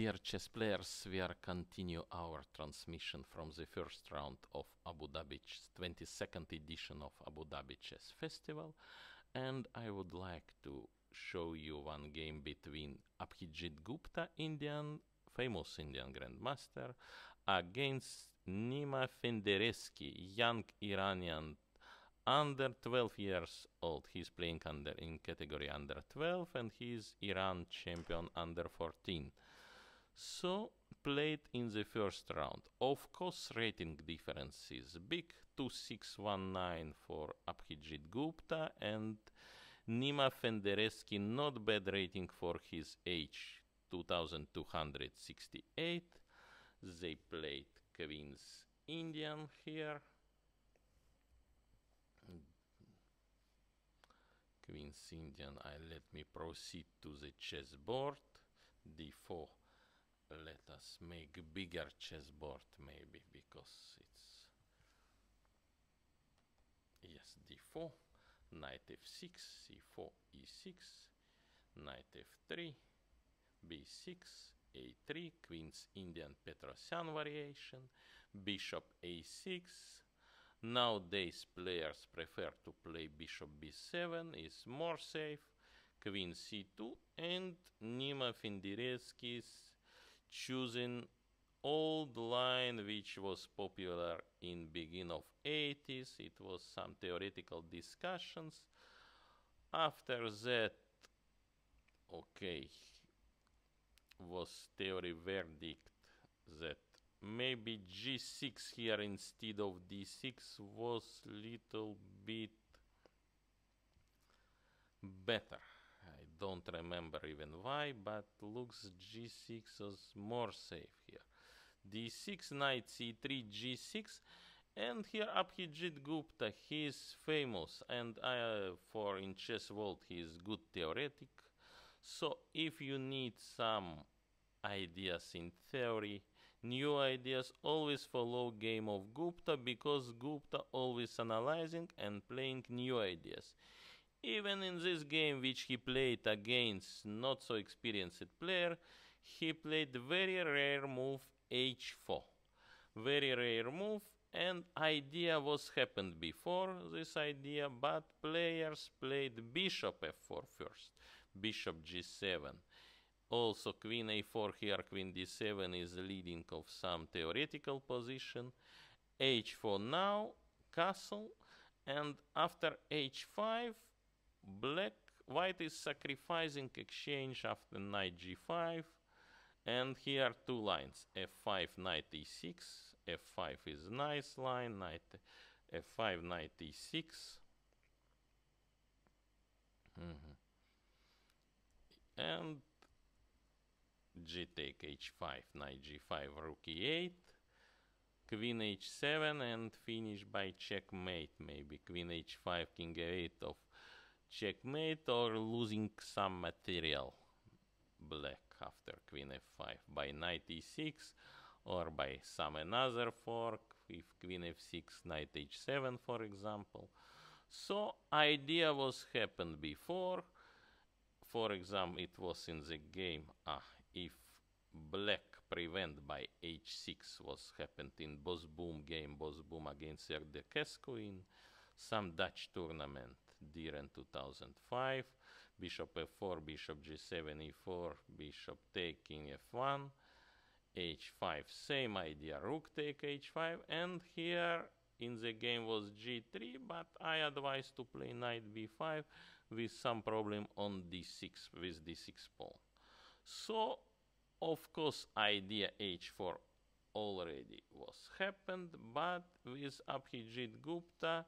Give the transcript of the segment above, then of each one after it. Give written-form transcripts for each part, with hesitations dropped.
Dear chess players, we are continue our transmission from the first round of Abu Dhabi 22nd edition of Abu Dhabi Chess Festival, and I would like to show you one game between Abhijit Gupta, famous Indian grandmaster, against Mirfendersky, young Iranian under 12 years old. He's playing in category under 12, and he's Iran champion under 14. So, played in the first round. Of course, rating difference is big, 2-6-1-9 for Abhijit Gupta, and Mirfendersky not bad rating for his age, 2268. They played Queen's Indian here. Queen's Indian, let me proceed to the chessboard. D4. Let us make bigger chessboard maybe, because it's, yes, d4, knight f6, c4, e6, knight f3, b6, a3, Queen's Indian Petrosian variation, bishop a6. Nowadays players prefer to play bishop b7, is more safe, queen c2, and Mirfendersky's choosing old line which was popular in beginning of 80s. It was some theoretical discussions. After that, okay, was theory verdict that maybe g6 here instead of d6 was little bit better. I don't remember even why, but looks g6 was more safe here. d6, knight c3, g6, and here Abhijit Gupta, he is famous, and for in chess world he is good theoretic. So if you need some ideas in theory, new ideas, always follow game of Gupta, because Gupta always analyzing and playing new ideas. Even in this game which he played against not so experienced player, he played very rare move h4. Very rare move, and idea was happened before this idea, but players played bishop f4 first, bishop g7. Also queen a4 here, queen d7 is leading of some theoretical position. h4 now, castle, and after h5, white is sacrificing exchange after knight g5, and here two lines, f5, knight e6, f5 is nice line, knight f5, knight e6. And g take h5, knight g5, rook e8, queen h7, and finish by checkmate, maybe queen h5, king a8 of checkmate, or losing some material black after queen f5 by knight e6, or by some another fork with queen f6, knight h7 for example. So idea was happened before. For example, it was in the game, if black prevent by h6 was happened in Boss Boom game, Boss Boom against Erdekescu in some Dutch tournament during 2005. Bishop f4, bishop g7, e4, bishop take, king f1, h5, same idea, rook take h5, and here in the game was g3, but I advise to play knight b5 with some problem on d6, with d6 pawn. So, of course, idea h4 already was happened, but with Abhijit Gupta,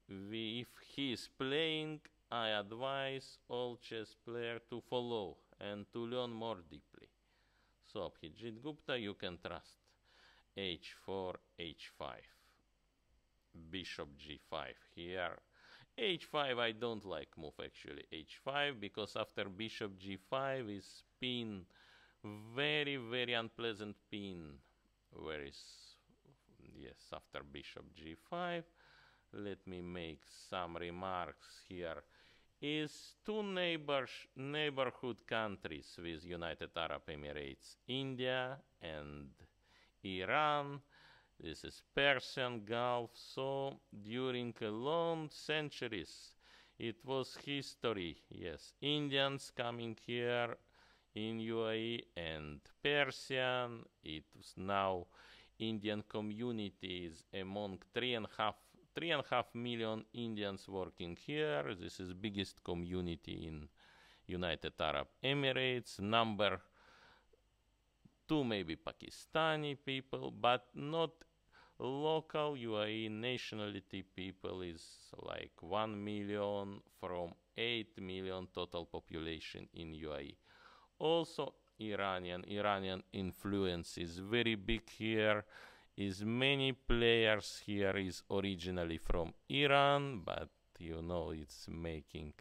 if he is playing, I advise all chess players to follow and to learn more deeply. So Abhijit Gupta, you can trust. h4, h5, bishop g5 here. h5 I don't like move actually, h5, because after bishop g5 is pin, very unpleasant pin. Where is, yes, after bishop g5. Let me make some remarks here. is two neighborhood countries with United Arab Emirates, India and Iran. This is Persian Gulf. So during a long centuries, it was history. Yes, Indians coming here in UAE and Persian. It was now Indian communities among 3.5 million Indians working here. This is biggest community in United Arab Emirates. Number two maybe Pakistani people, but not local UAE nationality people is like 1 million from 8 million total population in UAE. Also Iranian influence is very big here. Is many players here is originally from Iran, but you know it's making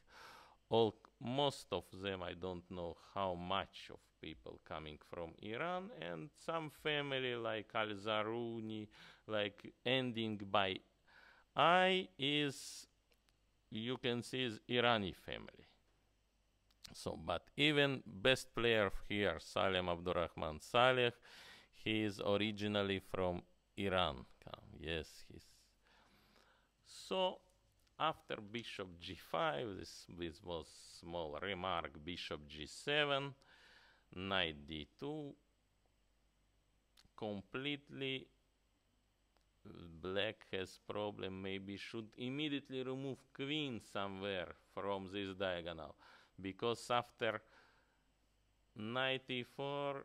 most of them, I don't know how much of people coming from Iran, and some family like Al-Zaruni, like ending by I is, you can see, is Irani family. So, but even best player here, Salem Abdurrahman Saleh, he is originally from Iran. Yes, he's. So, after bishop g5, this was small remark, bishop g7, knight d2, completely black has problem, maybe should immediately remove queen somewhere from this diagonal, because after knight e4,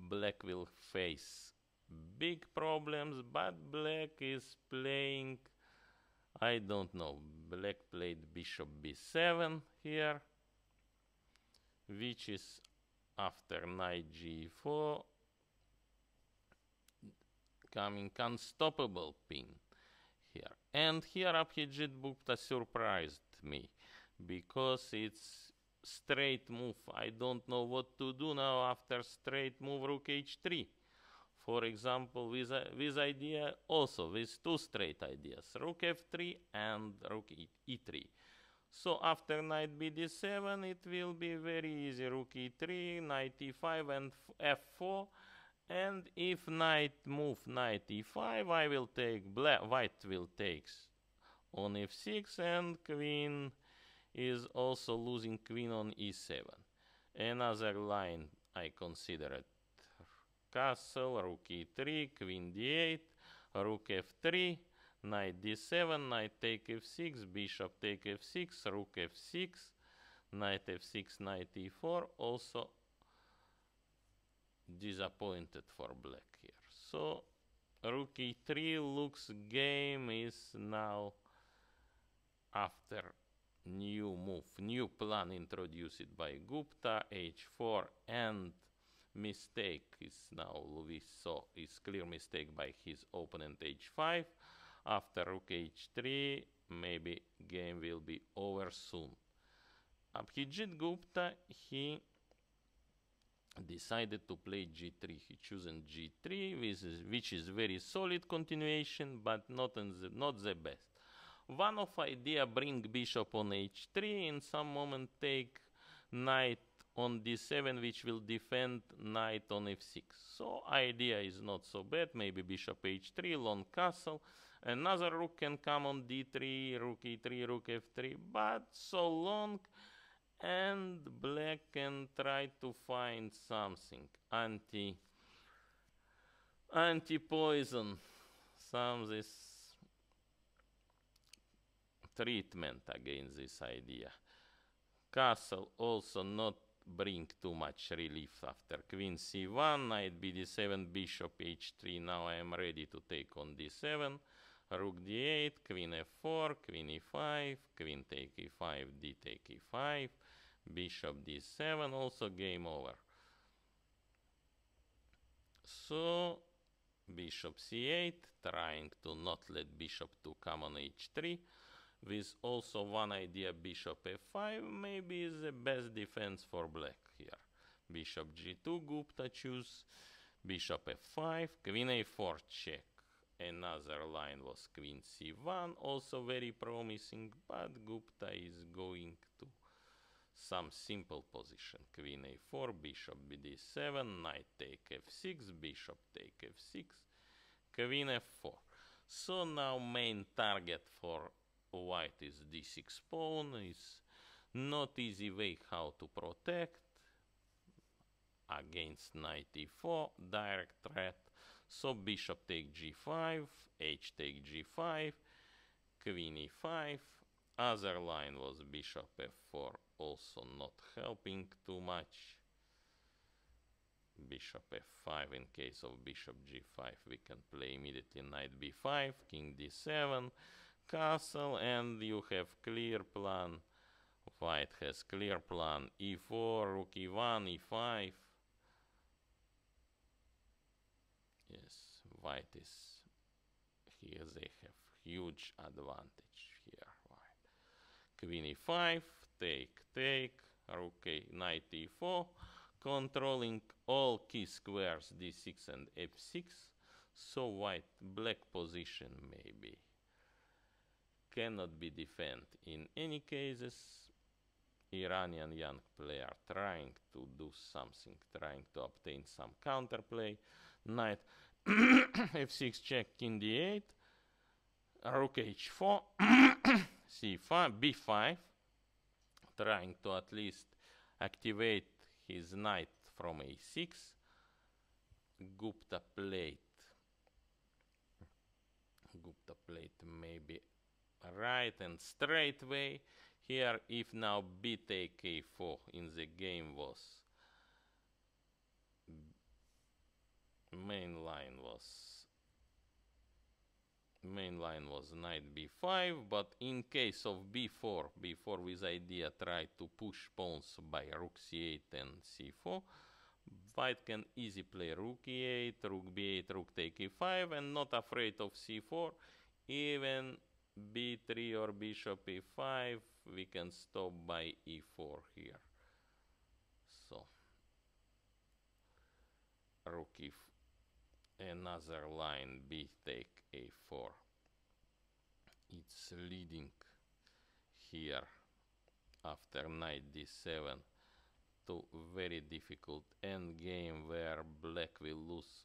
black will face big problems, but black is playing, I don't know, black played bishop b7 here, which is after knight g4, coming unstoppable pin here. And here Abhijit Gupta surprised me, because it's straight move. I don't know what to do now after straight move rook h3. For example, with idea also, with two straight ideas, rook f3 and rook e3. So after knight bd7, it will be very easy, rook e3, knight e5 and f4. And if knight move knight e5, I will take white will take on f6, and queen is also losing queen on e7. Another line I consider it castle, rook e3, queen d8, rook f3, knight d7, knight take f6, bishop take f6, rook f6, knight f6, knight e4, also disappointed for black here. So rook e3 looks game is now after new move, new plan introduced by Gupta, h4, and mistake is now, we saw, is clear mistake by his opponent h5. After rook h3, maybe game will be over soon. Abhijit Gupta, he decided to play g3. He chosen g3, which is very solid continuation, but not the best. One of idea bring bishop on h3, in some moment take knight on d7, which will defend knight on f6. So idea is not so bad, maybe bishop h3, long castle. Another rook can come on d3, rook e3, rook f3, but so long, and black can try to find something anti-poison, some this treatment against this idea. Castle also not bring too much relief after queen c1, knight bd7, bishop h3. Now I am ready to take on d7, rook d8, queen f4, queen e5, queen take e5, d take e5, bishop d7, also game over. So bishop c8, trying to not let bishop to come on h3, with also one idea bishop f5, maybe is the best defense for black here. Bishop g2, Gupta choose, bishop f5, queen a4 check, Another line was queen c1, also very promising, but Gupta is going to some simple position. Queen a4, bishop bd7, knight take f6, bishop take f6, queen f4. So now main target for white is d6 pawn, is not easy way how to protect against knight e4, direct threat. So bishop take g5, h take g5, queen e5. Other line was bishop f4, also not helping too much. Bishop f5, in case of bishop g5 we can play immediately knight b5, king d7, castle, and you have clear plan. White has clear plan, e4, rook e1, e5. Yes, white is here, they have huge advantage here. White. Queen e5, take, rook a, knight e4, controlling all key squares d6 and f6. So white black position maybe cannot be defended. In any cases, Iranian young player trying to do something, trying to obtain some counterplay. Knight f6 check, king d8, rook h4, c5, b5, trying to at least activate his knight from a6. Gupta played maybe right and straight way. Here, if now b take a4 in the game was main line was knight b5, but in case of b4 with idea try to push pawns by rook c8 and c4, white can easy play rook e8, rook b8, rook take e5, and not afraid of c4. Even b3 or bishop e5 we can stop by e4 here. So rook e4, another line, b take a4. It's leading here after knight d7 to very difficult endgame where black will lose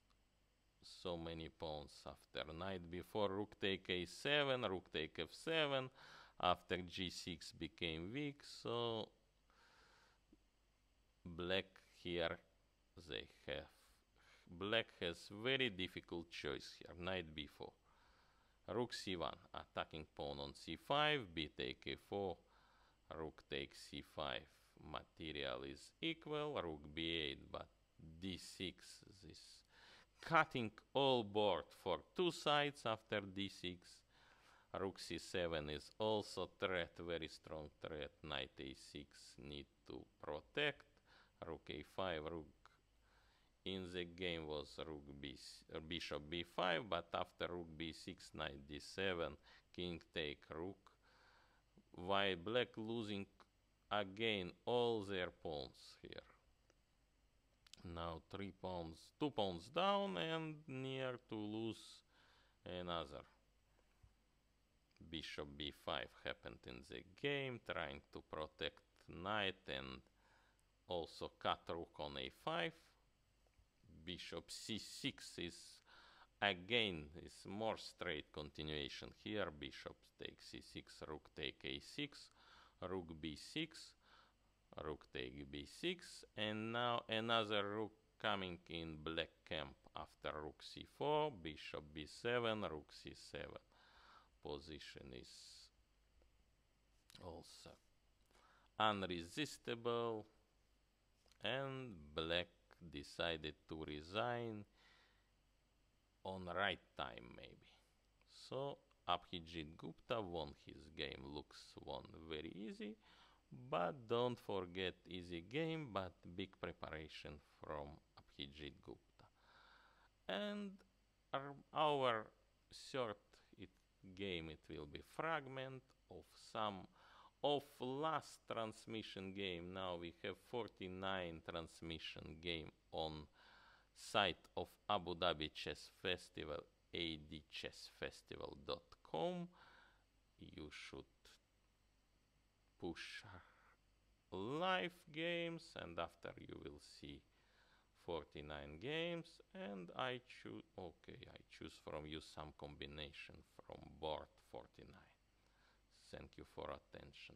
so many pawns. After knight b4, rook take a7, rook take f7, after g6 became weak, so black here black has very difficult choice here. Knight b4, rook c1, attacking pawn on c5, b take a4, rook takes c5, material is equal, rook b8, but d6, this cutting all board for two sides after d6. Rook c7 is also threat, very strong threat. Knight a6 need to protect. Rook a5, rook in the game was bishop b5, but after rook b6, knight d7, king take rook. White black losing again all their pawns here. Now 2 pawns down and near to lose another. Bishop b5 happened in the game, trying to protect knight and also cut rook on a5. Bishop c6 is again more straight continuation here. Bishop takes c6, rook take a6, rook b6, rook take b6, and now another rook coming in black camp after rook c4, bishop b7, rook c7. Position is also unresistible, and black decided to resign on right time maybe. So Abhijit Gupta won his game. Looks won very easy, but don't forget easy game but big preparation from Abhijit Gupta. And our third game, it will be fragment of some of last transmission game. Now we have 49 transmission game on site of Abu Dhabi Chess Festival adchessfestival.com. You should push live games, and after you will see 49 games, and I choose from you some combination from board 49. Thank you for attention.